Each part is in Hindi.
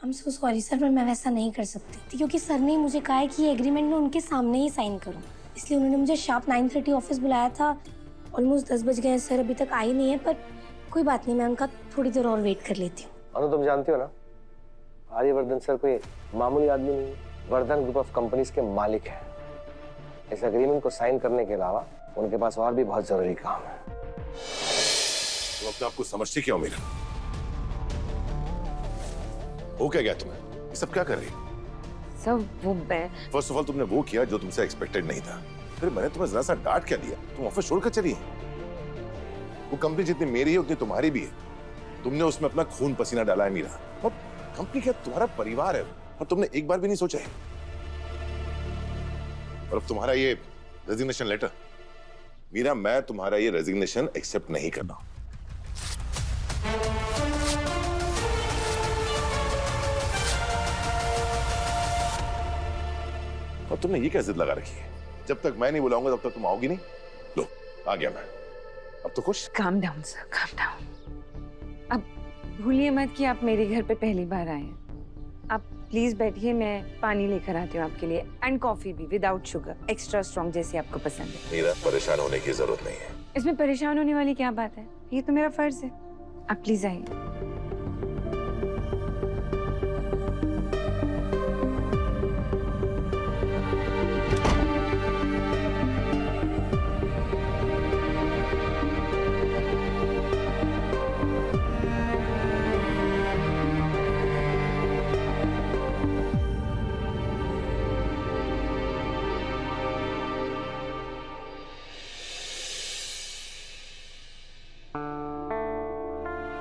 I'm so sorry सर, पर मैं वैसा नहीं कर सकती थी क्योंकि सर ने मुझे कहा है कि ये एग्रीमेंट मैं उनके सामने ही साइन करूं। इसलिए उन्होंने मुझे शार्प 9:30 ऑफिस बुलाया था। ऑलमोस्ट 10 बज गए हैं सर, अभी तक आई नहीं है, पर कोई बात नहीं, मैं उनका थोड़ी देर और वेट कर लेती हूँ। अनु, तुम जानती हो ना, आर्यवर्धन सर कोई मामूली आदमी नहीं, वर्धन ग्रुप ऑफ कंपनीज के मालिक हैं। इस एग्रीमेंट को साइन करने के अलावा उनके पास और भी बहुत जरूरी काम है। तुम अपने आप को समझती क्या हो मीरा? हो क्या गया तुम्हें? ये सब क्या कर रही हो? सर वो फर्स्ट ऑफ ऑल तुमने वो किया जो तुमसे एक्सपेक्टेड नहीं था। फिर मैंने तुम्हें जरा सा डांट क्या दिया? तुम ऑफिस छोड़कर चली है। वो कंपनी जितनी मेरी है उतनी तुम्हारी भी है। तुमने उसमें अपना खून पसीना डाला है मीरा, और कंपनी क्या तुम्हारा परिवार है, और तुमने एक बार भी नहीं सोचा है। और अब तुम्हारा ये रेजिग्नेशन लेटर, मीरा मैं तुम्हारा ये रेजिग्नेशन एक्सेप्ट नहीं करना। और तुमने ये क्या जिद लगा रखी है? जब तक मैं नहीं बुलाऊंगा तब तक तुम आओगी नहीं। लो आ गया मैं, अब तो खुश। Calm down sir, calm down. अब भूलिए मत कि आप मेरे घर पे पहली बार आए हैं। आप प्लीज बैठिए, मैं पानी लेकर आती हूँ आपके लिए, एंड कॉफी भी विदाउट शुगर, एक्स्ट्रा स्ट्रॉन्ग जैसी आपको पसंद है। मीरा परेशान होने की जरूरत नहीं है। इसमें परेशान होने वाली क्या बात है? ये तो मेरा फर्ज है। आप प्लीज आइए।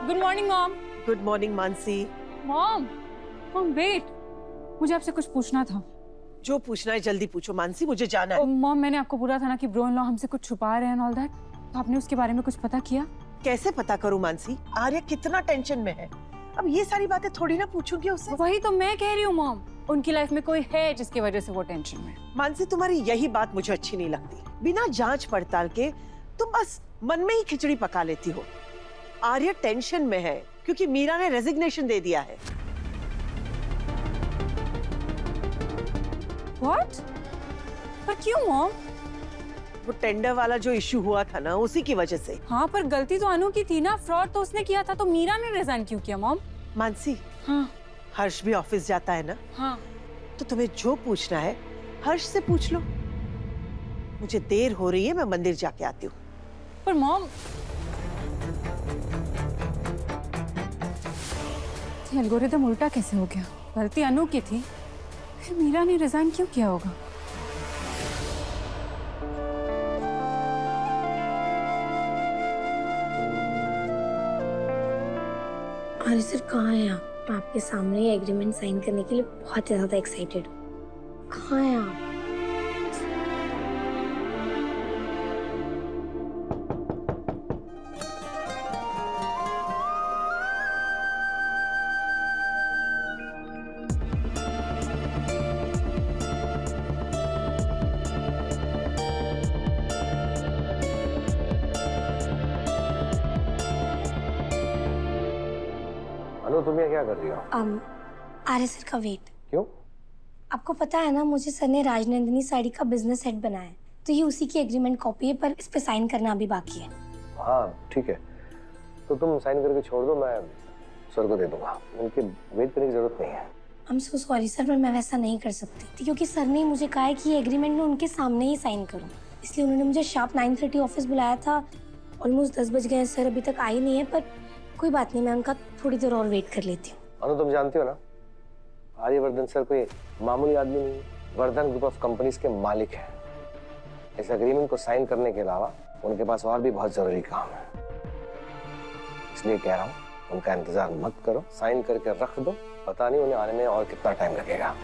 Good morning mom. Good morning Mansi. Mom mom wait, मुझे आपसे कुछ पूछना था। जो पूछना है जल्दी पूछो मानसी, मुझे जाना है। मॉम मैंने आपको बोला था ना कि ब्रो इन लॉ हमसे कुछ छुपा रहे हैं ऑल दैट, तो आपने उसके बारे में कुछ पता किया? कैसे पता करूं मानसी? आर्य कितना टेंशन में है, अब ये सारी बातें थोड़ी ना पूछूंगी उससे। वही तो मैं कह रही हूँ मॉम, उनकी लाइफ में कोई है जिसकी वजह से वो टेंशन में। मानसी तुम्हारी यही बात मुझे अच्छी नहीं लगती। बिना जांच पड़ताल के तुम बस मन में ही खिचड़ी पका लेती हो। आर्य टेंशन में है क्योंकि मीरा ने रेजिग्नेशन दे दिया है। What? पर क्यों मॉम? वो टेंडर वाला जो इश्यू हुआ था ना, उसी की वजह से। हाँ पर गलती तो अनु की थी ना, फ्रॉड तो उसने किया था, तो मीरा ने रिजाइन क्यों किया मॉम? मानसी हाँ हर्ष भी ऑफिस जाता है ना, हाँ। तो तुम्हें जो पूछना है हर्ष से पूछ लो। मुझे देर हो रही है, मैं मंदिर जाके आती हूँ। पर मॉम एल्गोरिथम उल्टा कैसे हो गया? गलती अनु की थी, फिर मीरा ने रिजाइन क्यों किया होगा? अरे सर कहाँ हैं आप? मैं आपके सामने ही एग्रीमेंट साइन करने के लिए बहुत ज़्यादा एक्साइटेड हूँ। कहाँ हैं आप? अनु, तुम ये क्या कर रही हो? आर्य सर का वेट। क्यों? आपको पता है ना, मुझे सर ने राजनंदिनी साड़ी का बिजनेस हेड बनाया है, तो ये उसी की एग्रीमेंट कॉपी है, पर इस पे साइन करना अभी बाकी है। हाँ ठीक है, तो तुम साइन करके छोड़ दो, मैं सर को दे दूंगा। उनके वेट करने की जरूरत नहीं है। I'm so sorry सर, पर मैं वैसा नहीं कर सकती थी क्योंकि सर ने मुझे कहा है कि ये एग्रीमेंट मैं उनके सामने ही साइन करूं। इसलिए उन्होंने मुझे शार्प 9:30 ऑफिस बुलाया था। ऑलमोस्ट 10 बज गए हैं सर, अभी तक आई नहीं है, पर कोई बात नहीं, मैं उनका थोड़ी देर और वेट कर लेती हूँ। अनु, तुम जानती हो ना, आर्यवर्धन सर कोई मामूली आदमी नहीं, वर्धन ग्रुप ऑफ कंपनीज के मालिक हैं। इस एग्रीमेंट को साइन करने के अलावा उनके पास और भी बहुत जरूरी काम है। इसलिए कह रहा हूँ, उनका इंतजार मत करो, साइन करके रख दो। पता नहीं उन्हें आने में और कितना टाइम लगेगा।